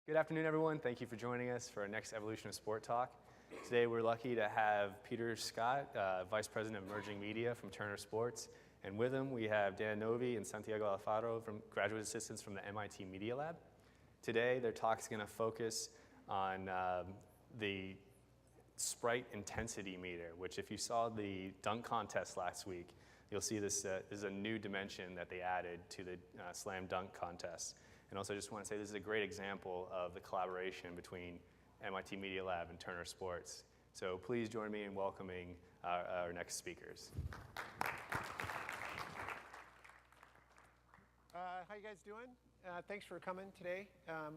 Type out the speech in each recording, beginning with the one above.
Good afternoon, everyone. Thank you for joining us for our next Evolution of Sport Talk. Today, we're lucky to have Peter Scott, Vice President of Emerging Media from Turner Sports. And with him, we have Dan Novi and Santiago Alfaro, from graduate assistants from the MIT Media Lab. Today, their talk is going to focus on the Sprite Intensity Meter, which if you saw the dunk contest last week, you'll see this is a new dimension that they added to the slam dunk contest. And also, I just want to say this is a great example of the collaboration between MIT Media Lab and Turner Sports. So please join me in welcoming our next speakers. How you guys doing? Thanks for coming today.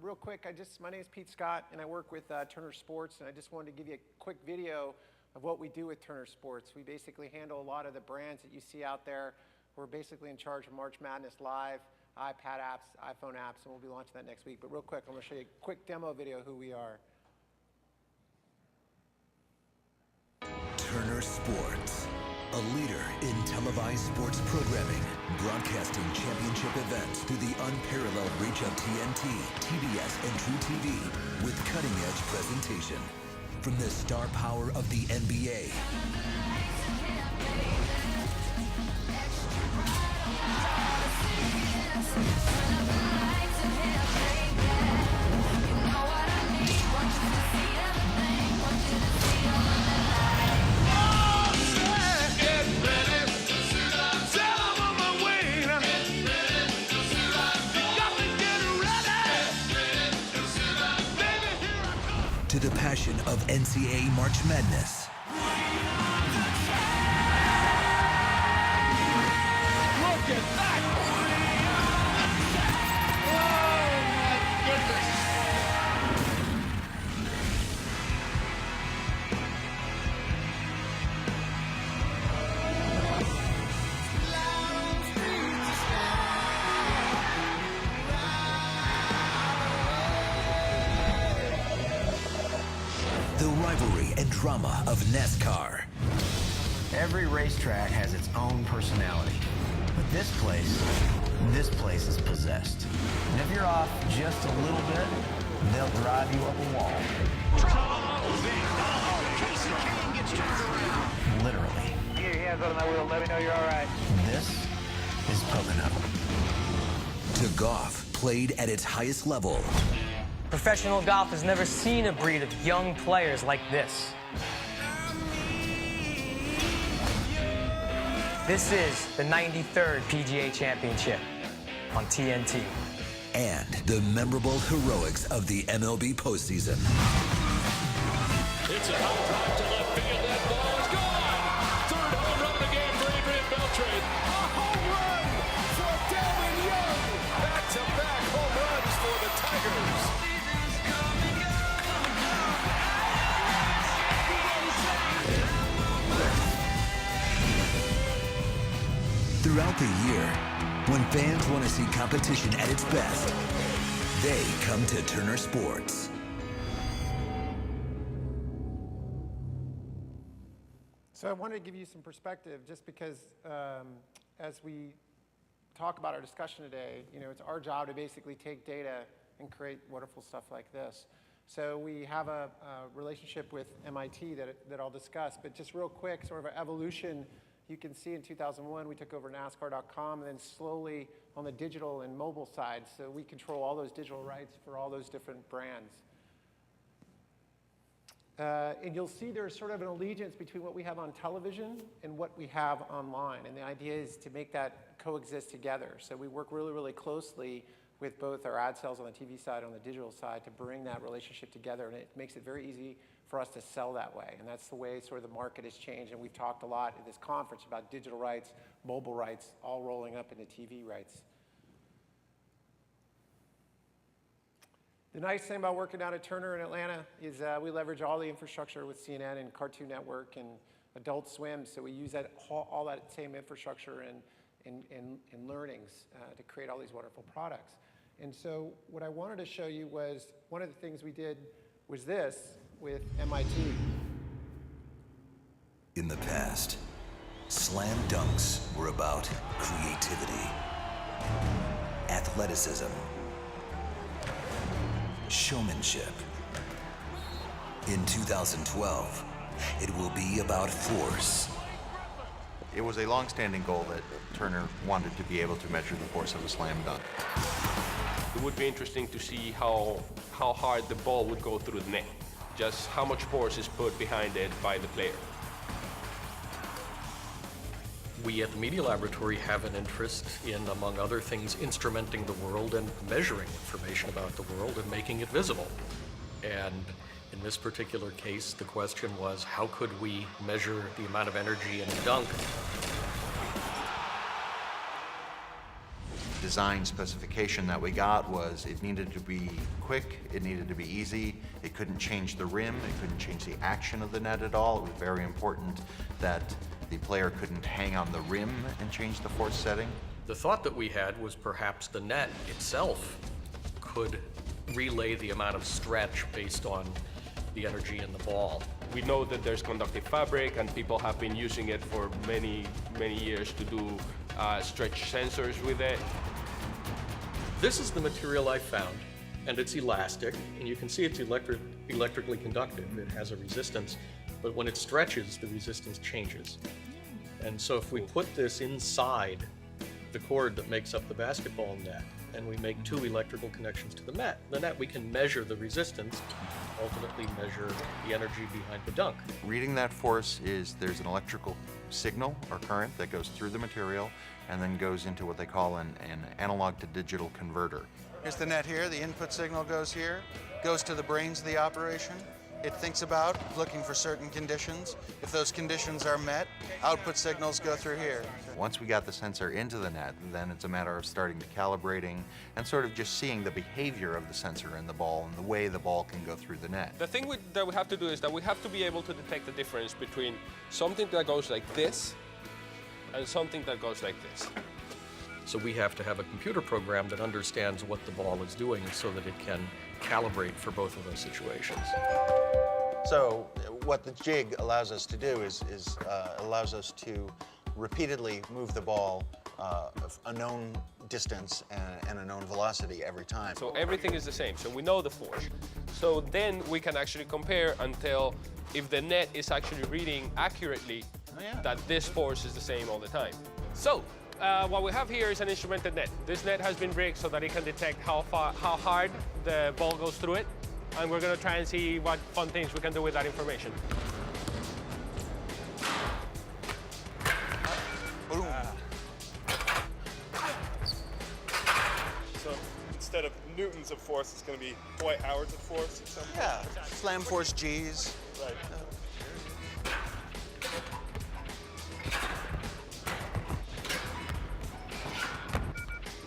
Real quick, my name is Pete Scott, and I work with Turner Sports, and I just wanted to give you a quick video of what we do with Turner Sports. We basically handle a lot of the brands that you see out there. We're basically in charge of March Madness Live, iPad apps, iPhone apps, and we'll be launching that next week. But real quick, I'm going to show you a quick demo video of who we are. Turner Sports, a leader in televised sports programming, broadcasting championship events through the unparalleled reach of TNT, TBS, and True TV with cutting-edge presentation. From the star power of the NBA to the passion of NCAA March Madness. Look at that! Oh, my goodness! The rivalry and drama of NASCAR. Every racetrack has its own personality. But this place is possessed. And if you're off just a little bit, they'll drive you up a wall. Literally. Get your hands on that wheel. Let me know you're all right. This is Pocono. To golf played at its highest level. Professional golf has never seen a breed of young players like this. This is the 93rd PGA Championship on TNT. And the memorable heroics of the MLB postseason. It's a high drive to left field. That ball is gone. Third home run of the game for Adrian Beltre. A home run for Devin Young. Back-to-back home runs for the Tigers. Throughout the year, when fans want to see competition at its best, they come to Turner Sports. So I wanted to give you some perspective, just because as we talk about our discussion today, it's our job to basically take data and create wonderful stuff like this. So we have a relationship with MIT that I'll discuss, but just real quick, sort of an evolution. You can see in 2001, we took over NASCAR.com, and then slowly on the digital and mobile side, so we control all those digital rights for all those different brands. And you'll see there's sort of an allegiance between what we have on television and what we have online. And the idea is to make that coexist together. So we work really, really closely with both our ad sales on the TV side and on the digital side to bring that relationship together. And it makes it very easy for us to sell that way. And that's the way sort of the market has changed. And we've talked a lot at this conference about digital rights, mobile rights, all rolling up into TV rights. The nice thing about working out at Turner in Atlanta is we leverage all the infrastructure with CNN and Cartoon Network and Adult Swim. So we use all that same infrastructure and learnings to create all these wonderful products. And so what I wanted to show you was one of the things we did was this with MIT. In the past, slam dunks were about creativity, athleticism, showmanship. In 2012, it will be about force. It was a long-standing goal that Turner wanted to be able to measure the force of a slam dunk. It would be interesting to see how hard the ball would go through the net. Just how much force is put behind it by the player. We at the Media Laboratory have an interest in, among other things, instrumenting the world and measuring information about the world and making it visible. And in this particular case, the question was, how could we measure the amount of energy in a dunk? Design specification that we got was it needed to be quick, it needed to be easy, it couldn't change the rim, it couldn't change the action of the net at all. It was very important that the player couldn't hang on the rim and change the force setting. The thought that we had was perhaps the net itself could relay the amount of stretch based on the energy in the ball. We know that there's conductive fabric, and people have been using it for many, many years to do stretch sensors with it. This is the material I found, and it's elastic, and you can see it's electrically conductive. It has a resistance, but when it stretches, the resistance changes. And so if we put this inside the cord that makes up the basketball net, and we make two electrical connections to the net, we can measure the resistance, ultimately measure the energy behind the dunk. Reading that force is there's an electrical signal or current that goes through the material and then goes into what they call an analog to digital converter. Here's the net here, the input signal goes here, goes to the brains of the operation. It thinks about looking for certain conditions. If those conditions are met, output signals go through here. Once we got the sensor into the net, then it's a matter of starting to calibrating and sort of just seeing the behavior of the sensor in the ball and the way the ball can go through the net. The thing that we have to do is that we have to be able to detect the difference between something that goes like this and something that goes like this. So we have to have a computer program that understands what the ball is doing so that it can calibrate for both of those situations. So what the jig allows us to do is allows us to repeatedly move the ball a known distance and a known velocity every time. So everything is the same, so we know the force. So then we can actually compare and tell if the net is actually reading accurately that this force is the same all the time. So what we have here is an instrumented net. This net has been rigged so that it can detect how hard the ball goes through it, and we're going to try and see what fun things we can do with that information. Boom. So instead of newtons of force, it's going to be Dwight Howard's of force or something? Yeah, slam force G's. Right.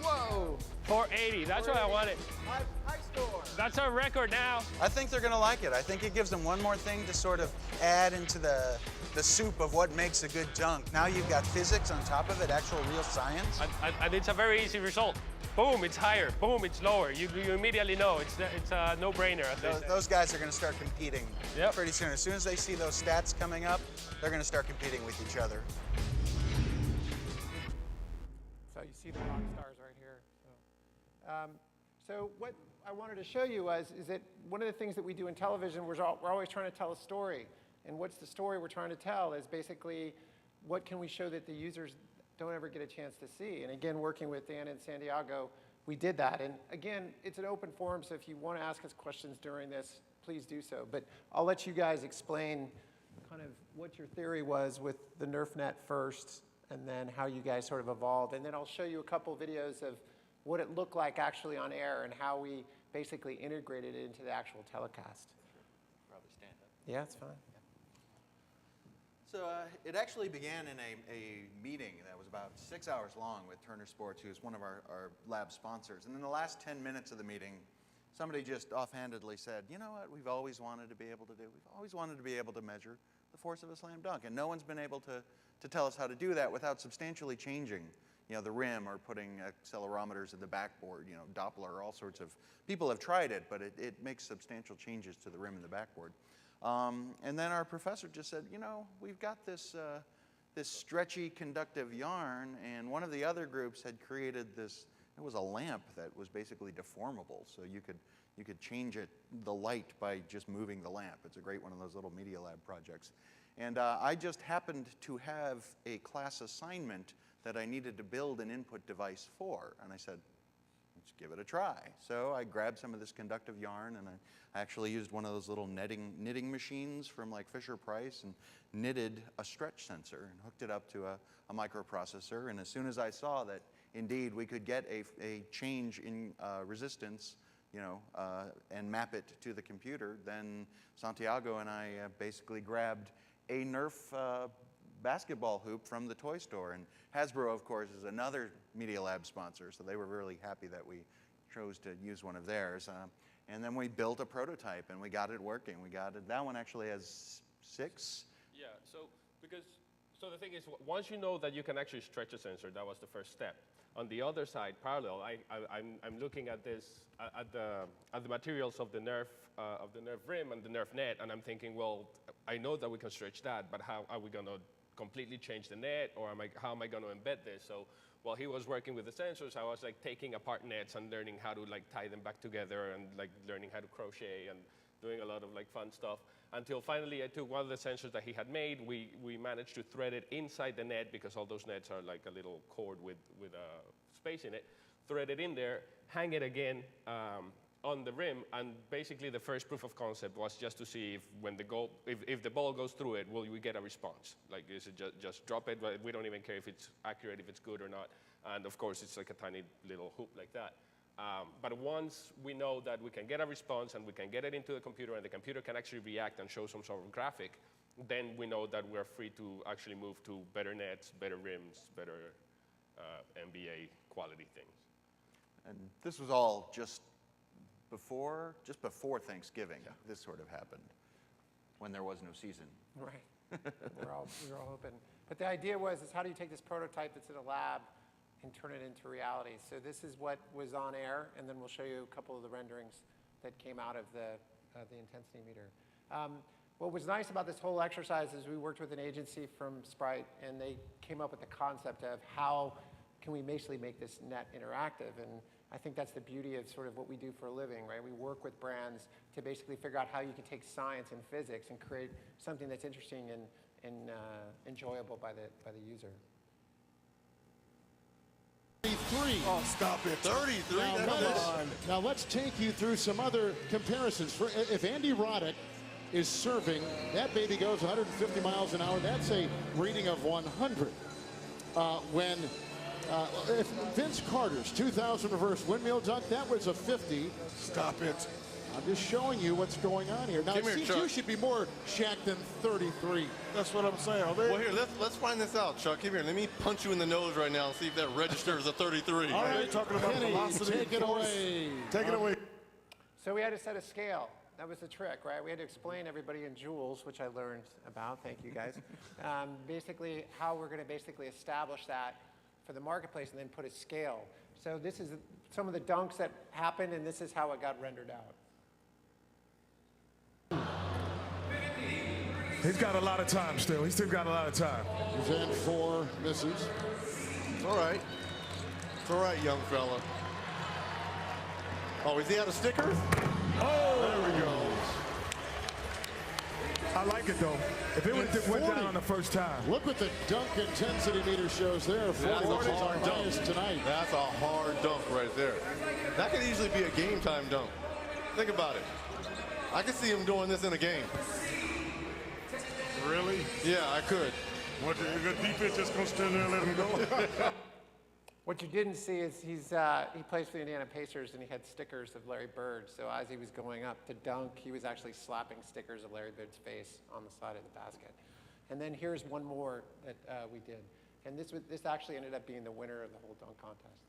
Whoa! 480, that's what I wanted. High score. That's our record now. I think they're going to like it. I think it gives them one more thing to sort of add into the soup of what makes a good dunk. Now you've got physics on top of it, actual real science. And it's a very easy result. Boom, it's higher. Boom, it's lower. You immediately know. It's a no-brainer. Those guys are going to start competing Yep. pretty soon. As soon as they see those stats coming up, they're going to start competing with each other. So you see the rock stars right here. So what I wanted to show you is that one of the things that we do in television, we're always trying to tell a story. And what's the story we're trying to tell is basically what can we show that the users don't ever get a chance to see. And again, working with Dan and Santiago, we did that. And again, it's an open forum, so if you want to ask us questions during this, please do so. But I'll let you guys explain kind of what your theory was with the NerfNet first, and then how you guys sort of evolved. And then I'll show you a couple videos of what it looked like actually on air and how we basically integrated it into the actual telecast. Probably stand up. Yeah, it's fine. So it actually began in a meeting that was about 6 hours long with Turner Sports, who's one of our lab sponsors. And in the last 10 minutes of the meeting, somebody just offhandedly said, you know what we've always wanted to be able to do? We've always wanted to be able to measure the force of a slam dunk. And no one's been able to tell us how to do that without substantially changing the rim or putting accelerometers in the backboard, Doppler, all sorts of. People have tried it, but it makes substantial changes to the rim and the backboard. And then our professor just said, we've got this stretchy conductive yarn, and one of the other groups had created this, it was a lamp that was basically deformable. So you you could change the light by just moving the lamp. It's a great one of those little Media Lab projects. And I just happened to have a class assignment that I needed to build an input device for. And I said, let's give it a try. So I grabbed some of this conductive yarn, and I actually used one of those little knitting machines from like Fisher-Price and knitted a stretch sensor and hooked it up to a microprocessor. And as soon as I saw that indeed we could get a change in resistance, and map it to the computer, then Santiago and I basically grabbed a Nerf basketball hoop from the toy store. And Hasbro, of course, is another Media Lab sponsor, so they were really happy that we chose to use one of theirs. And then we built a prototype, and we got it working. That one actually has 6. Yeah, so the thing is, once you know that you can actually stretch a sensor, that was the first step. On the other side, parallel, I'm looking at this, at the materials of the Nerf rim and the Nerf net, and I'm thinking, well, I know that we can stretch that, but how are we going to completely change the net, or how am I going to embed this? So while he was working with the sensors, I was like taking apart nets and learning how to like tie them back together, and like learning how to crochet and doing a lot of like fun stuff, until finally I took one of the sensors that he had made. We managed to thread it inside the net, because all those nets are like a little cord with space in it. Thread it in there, hang it again on the rim, and basically the first proof of concept was just to see if the ball goes through it, will we get a response? Like, is it just drop it? We don't even care if it's accurate, if it's good or not. And of course, it's like a tiny little hoop like that. But once we know that we can get a response and we can get it into the computer, and the computer can actually react and show some sort of graphic, then we know that we're free to actually move to better nets, better rims, better NBA quality things. And this was all just before Thanksgiving. Yeah. This sort of happened, when there was no season. Right. we were all hoping. But the idea is how do you take this prototype that's in a lab and turn it into reality? So this is what was on air, and then we'll show you a couple of the renderings that came out of the intensity meter. What was nice about this whole exercise is we worked with an agency from Sprite, and they came up with the concept of how can we basically make this net interactive. And I think that's the beauty of sort of what we do for a living, right? We work with brands to basically figure out how you can take science and physics and create something that's interesting and enjoyable by the user. 33. Oh, stop it. 33? Now let's take you through some other comparisons. If Andy Roddick is serving, that baby goes 150 miles an hour. That's a reading of 100. If Vince Carter's 2000 reverse windmill dunk, that was a 50. Stop it. I'm just showing you what's going on here. Now, it seems you should be more Shaq than 33. That's what I'm saying. Well, here, let's find this out, Chuck. Come here. Let me punch you in the nose right now and see if that registers a 33. All right, talking about Kenny, velocity. take it away. Take it away. So we had to set a scale. That was the trick, right? We had to explain everybody in joules, which I learned about. Thank you, guys. Basically, how we're going to basically establish that for the marketplace and then put a scale. So this is some of the dunks that happened, and this is how it got rendered out. He's got a lot of time still. He's still got a lot of time. He's in 4 misses. It's all right. It's all right, young fella. Oh, is he out of stickers? Oh, there we go. I like it, though. If it would have went down on the first time. Look what the dunk intensity meter shows there. 40 That's a is our hard dunk highest tonight. That's a hard dunk right there. That could easily be a game time dunk. Think about it. I could see him doing this in a game. Really? Yeah, I could. What, the defense just going to stand there and let him go? What you didn't see is he plays for the Indiana Pacers, and he had stickers of Larry Bird. So as he was going up to dunk, he was actually slapping stickers of Larry Bird's face on the side of the basket. And then here's one more that we did. And this actually ended up being the winner of the whole dunk contest.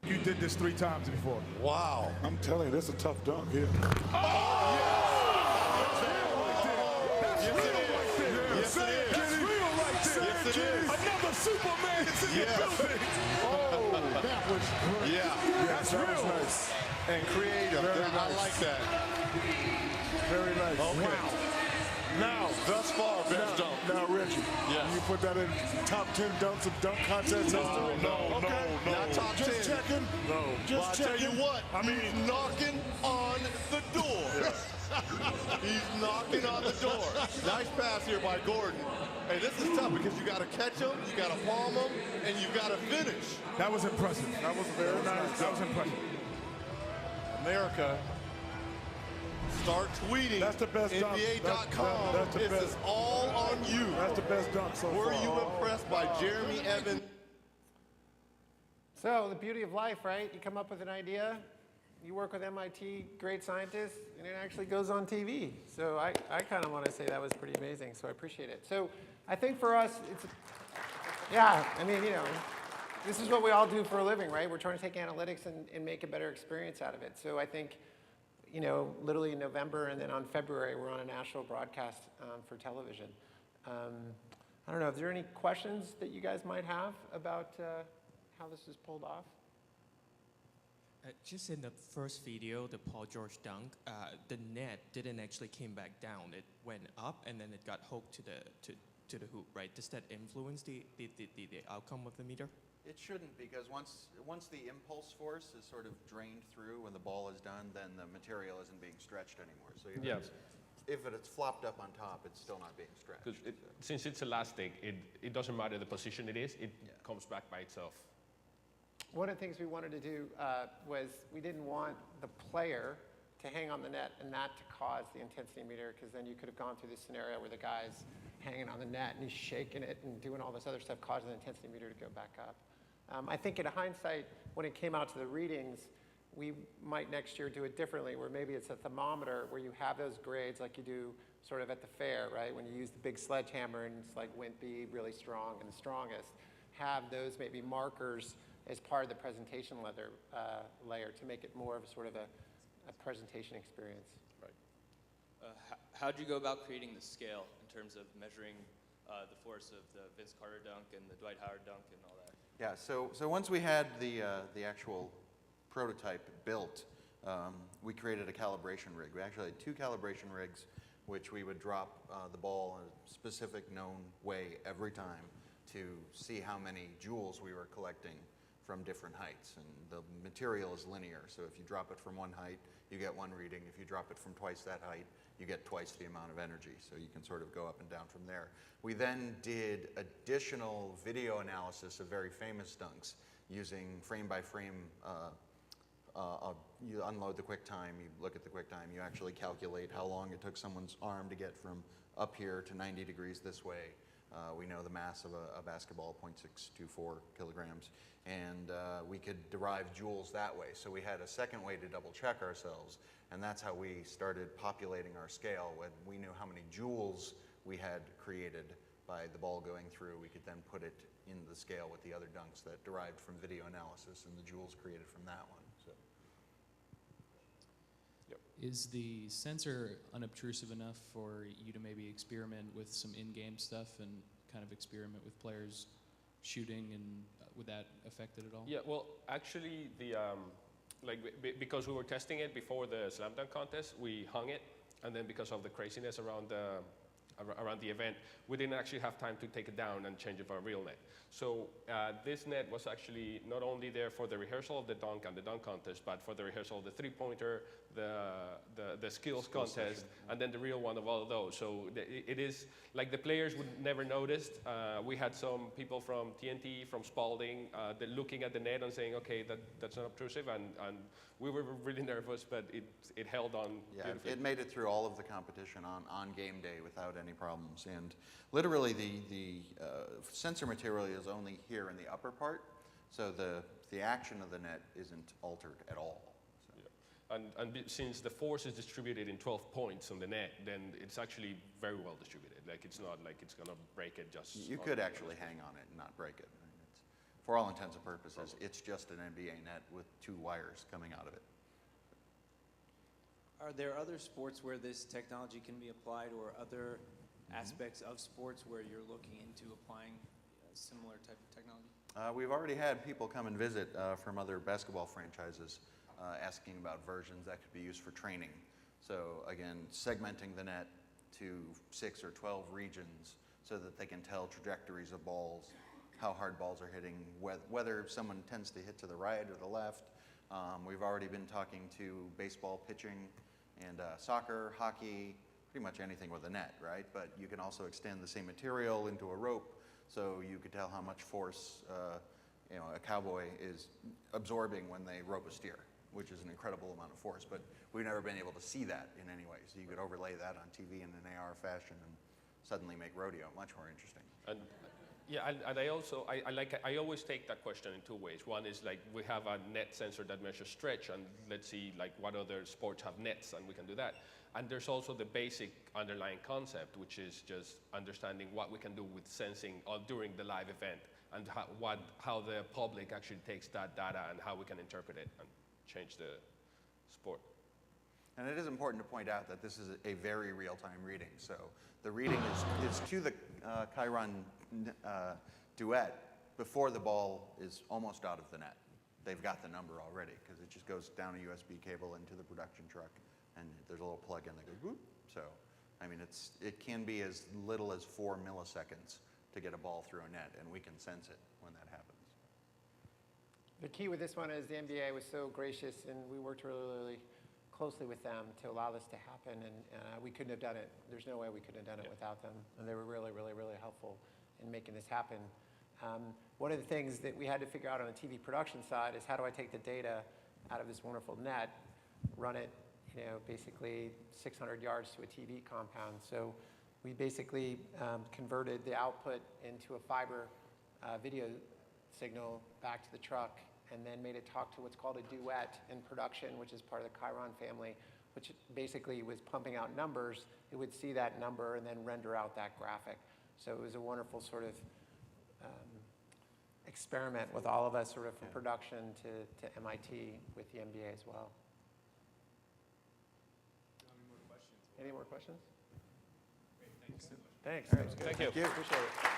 You did this 3 times before. Wow. I'm telling you, that's a tough dunk here. Another Superman is in the building. Oh, that was great. Yeah. That's real. Nice. And creative. Very I nice. like that. Very nice. Okay. Wow. Now, thus far, best dunk. Now, Reggie, Yes. you put that in top 10 dunks of dunk contests history? No, not top 10. Just checking. No. Just Well, I tell you checking. what, I mean, he's knocking on the door. He's knocking on the door. Nice pass here by Gordon. Hey, this is tough because you got to catch him, you got to palm him, and you got to finish. that was impressive. That was very nice. That was impressive. America, start tweeting. That's the best dunk. NBA.com. That's the This best. is all on you. That's the best dunk so Were far. you impressed by Jeremy Evans? So the beauty of life, right? You come up with an idea, you work with MIT great scientists, and it actually goes on TV. So I kind of want to say that was pretty amazing, so I appreciate it. So I think for us, yeah, I mean, you know, this is what we all do for a living, right? We're trying to take analytics and make a better experience out of it. So I think, you know, literally in November and then on February, we're on a national broadcast for television. I don't know, is there any questions that you guys might have about how this is pulled off? Just in the first video, the Paul George dunk, the net didn't actually came back down. It went up and then it got hooked to the hoop, right? Does that influence the outcome of the meter? It shouldn't, because once the impulse force is sort of drained through when the ball is done, then the material isn't being stretched anymore. So if it's flopped up on top, it's still not being stretched. Since it's elastic, it doesn't matter the position it is, it comes back by itself. One of the things we wanted to do was we didn't want the player to hang on the net and that to cause the intensity meter, because then you could have gone through this scenario where the guy's hanging on the net and he's shaking it and doing all this other stuff, causing the intensity meter to go back up. I think in hindsight, when it came out to the readings, we might next year do it differently, where maybe it's a thermometer where you have those grades like you do sort of at the fair, right? When you use the big sledgehammer and it's like wimpy, really strong, and the strongest. Have those maybe markers as part of the presentation layer to make it more of a sort of a presentation experience. Right. How'd you go about creating the scale in terms of measuring the force of the Vince Carter dunk and the Dwight Howard dunk and all that? Yeah, so once we had the actual prototype built, we created a calibration rig. We actually had 2 calibration rigs, which we would drop the ball in a specific known way every time to see how many joules we were collecting from different heights. And the material is linear, so if you drop it from one height, you get one reading. If you drop it from twice that height, you get twice the amount of energy, so you can sort of go up and down from there. We then did additional video analysis of very famous dunks using frame-by-frame. You unload the QuickTime, you look at the QuickTime, you actually calculate how long it took someone's arm to get from up here to 90 degrees this way. We know the mass of a basketball, 0.624 kilograms, and we could derive joules that way. So we had a second way to double check ourselves, and that's how we started populating our scale. When we knew how many joules we had created by the ball going through, we could then put it in the scale with the other dunks that derived from video analysis and the joules created from that one. So. Is the sensor unobtrusive enough for you to maybe experiment with some in-game stuff and kind of experiment with players shooting, and would that affect it at all? Yeah, well, actually, because we were testing it before the slam dunk contest, we hung it, and then because of the craziness around the event, we didn't actually have time to take it down and change it for a real net. So this net was actually not only there for the rehearsal of the dunk and the dunk contest, but for the rehearsal of the three-pointer, the skills contest, and then the real one of all of those. So it is, like, the players would never noticed. We had some people from TNT, from Spalding, looking at the net and saying, okay, that's not obtrusive, and we were really nervous, but it held on beautifully. It made it through all of the competition on game day without any problems. And literally the sensor material is only here in the upper part, so the action of the net isn't altered at all. So. Yeah. And since the force is distributed in 12 points on the net, then it's actually very well distributed. Like, it's not like it's going to break it just... You could actually hang on it and not break it. I mean, for all intents and purposes, it's just an NBA net with 2 wires coming out of it. Are there other sports where this technology can be applied, or other aspects of sports where you're looking into applying a similar type of technology? We've already had people come and visit from other basketball franchises asking about versions that could be used for training. So again, segmenting the net, to 6 or 12 regions so that they can tell trajectories of balls, how hard balls are hitting, whether someone tends to hit to the right or the left. We've already been talking to baseball pitching and soccer, hockey, pretty much anything with a net, right? But you can also extend the same material into a rope, so you could tell how much force a cowboy is absorbing when they rope a steer, which is an incredible amount of force. But we've never been able to see that in any way. So you could overlay that on TV in an AR fashion and suddenly make rodeo much more interesting. And yeah, and I always take that question in two ways. One is like we have a net sensor that measures stretch, and let's see like what other sports have nets, and we can do that. And there's also the basic underlying concept, which is just understanding what we can do with sensing during the live event, and how the public actually takes that data and how we can interpret it and change the sport. And it is important to point out that this is a very real-time reading. So the reading is to the Chiron duet before the ball is almost out of the net. They've got the number already because it just goes down a USB cable into the production truck, and there's a little plug-in that goes whoop. So, I mean, it can be as little as 4 milliseconds to get a ball through a net, and we can sense it when that happens. The key with this one is the NBA was so gracious, and we worked really, really closely with them to allow this to happen, and we couldn't have done it. There's no way we could have done it without them, and they were really, really, really helpful in making this happen. One of the things that we had to figure out on the TV production side is how do I take the data out of this wonderful net, run it, basically 600 yards to a TV compound. So we basically converted the output into a fiber video signal back to the truck, and then made it talk to what's called a duet in production, which is part of the Chiron family, which basically was pumping out numbers. It would see that number and then render out that graphic. So it was a wonderful sort of experiment with all of us, sort of from production to MIT with the NBA as well. Any more questions? Thanks. Thank you. Appreciate it.